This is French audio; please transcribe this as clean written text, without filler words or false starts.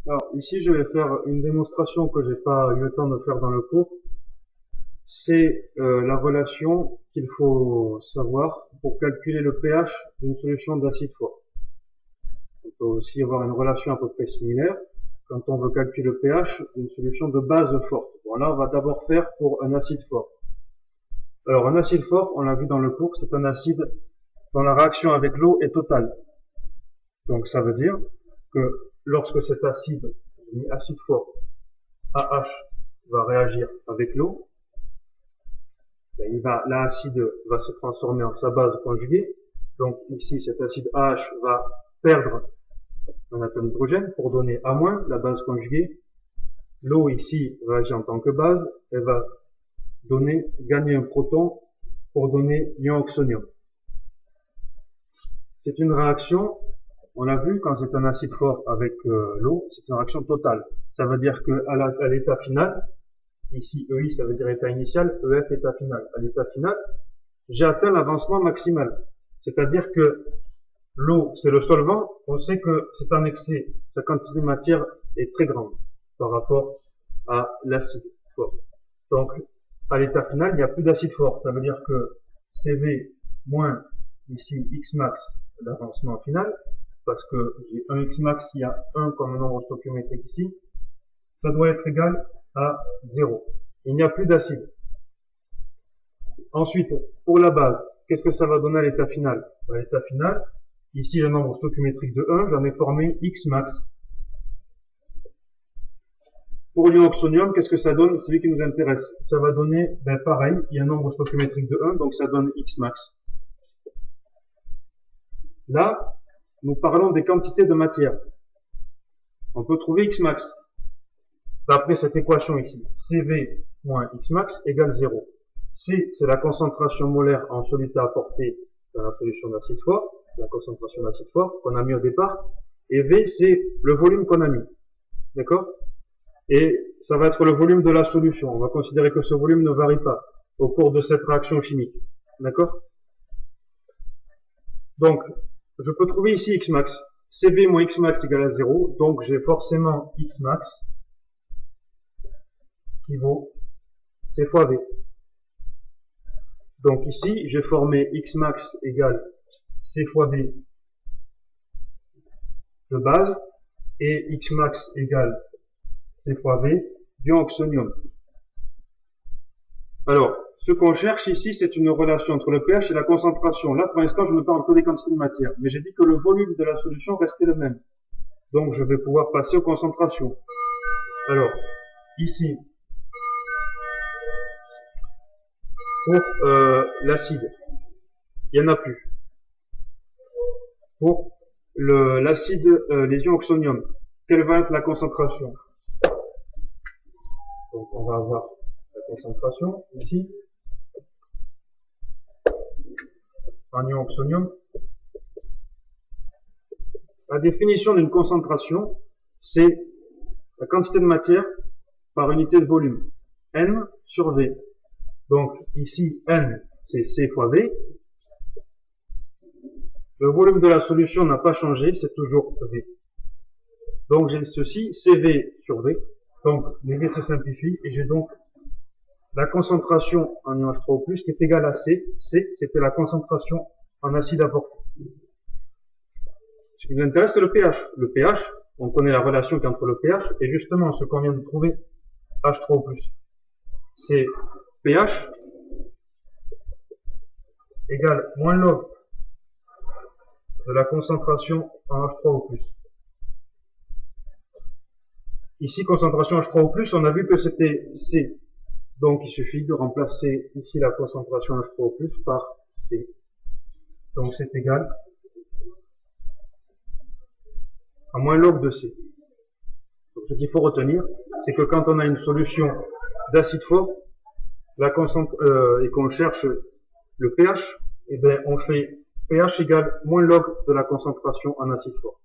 Alors ici, je vais faire une démonstration que j'ai pas eu le temps de faire dans le cours. C'est la relation qu'il faut savoir pour calculer le pH d'une solution d'acide fort. On peut aussi avoir une relation à peu près similaire quand on veut calculer le pH d'une solution de base forte. Bon, là, on va d'abord faire pour un acide fort. Alors, un acide fort, on l'a vu dans le cours, c'est un acide dont la réaction avec l'eau est totale. Donc, ça veut dire que lorsque cet acide fort, AH, va réagir avec l'eau, l'acide va se transformer en sa base conjuguée. Donc ici, cet acide AH va perdre un atome d'hydrogène pour donner A-, la base conjuguée. L'eau ici va agir en tant que base, elle va gagner un proton pour donner ion oxonium. C'est une réaction, on l'a vu, quand c'est un acide fort avec l'eau, c'est une réaction totale. Ça veut dire qu'à l'état final, ici EI ça veut dire état initial, EF état final. À l'état final, j'ai atteint l'avancement maximal. C'est-à-dire que l'eau, c'est le solvant, on sait que c'est un excès, sa quantité de matière est très grande par rapport à l'acide fort. Donc, à l'état final, il n'y a plus d'acide fort. Ça veut dire que CV moins ici X max, l'avancement final, parce que j'ai un X max, il y a 1 comme nombre stoichiométrique ici, ça doit être égal à 0. Il n'y a plus d'acide. Ensuite, pour la base, qu'est-ce que ça va donner à l'état final? À l'état final, ici le nombre stoichiométrique de 1, j'en ai formé X max. Pour l'ion oxonium, qu'est-ce que ça donne? C'est celui qui nous intéresse. Ça va donner, pareil, il y a un nombre stoichiométrique de 1, donc ça donne X max. Là, nous parlons des quantités de matière. On peut trouver X max. D'après cette équation ici, CV moins X max égale 0. C, c'est la concentration molaire en soluté apportée dans la solution d'acide fort, la concentration d'acide fort qu'on a mis au départ, et V, c'est le volume qu'on a mis. D'accord? Et ça va être le volume de la solution. On va considérer que ce volume ne varie pas au cours de cette réaction chimique. D'accord? Donc, je peux trouver ici X max. CV moins X max égale à 0, donc j'ai forcément X max qui vaut C fois V. Donc ici, j'ai formé X max égale C fois V de base et X max égale C fois V d'ion oxonium. Alors, ce qu'on cherche ici, c'est une relation entre le pH et la concentration. Là, pour l'instant, je ne parle que des quantités de matière, mais j'ai dit que le volume de la solution restait le même. Donc, je vais pouvoir passer aux concentrations. Alors, ici, pour l'acide, il n'y en a plus. Pour l'acide, les ions oxonium, quelle va être la concentration? Donc on va avoir la concentration ici, en ion oxonium. La définition d'une concentration, c'est la quantité de matière par unité de volume, N sur V. Donc ici, N, c'est C fois V. Le volume de la solution n'a pas changé, c'est toujours V. Donc j'ai ceci, CV sur V. Donc les V se simplifient et j'ai donc la concentration en ion H3O+, qui est égale à C. C, c'était la concentration en acide apporté. Ce qui nous intéresse, c'est le pH. Le pH, on connaît la relation qui est entre le pH et justement ce qu'on vient de trouver, H3O+. C'est pH égale moins log de la concentration en H3O+. Ici, concentration H3O+, on a vu que c'était C. Donc, il suffit de remplacer ici la concentration H3O+, par C. Donc, c'est égal à moins log de C. Donc, ce qu'il faut retenir, c'est que quand on a une solution d'acide fort, et qu'on cherche le pH, on fait pH égale moins log de la concentration en acide fort.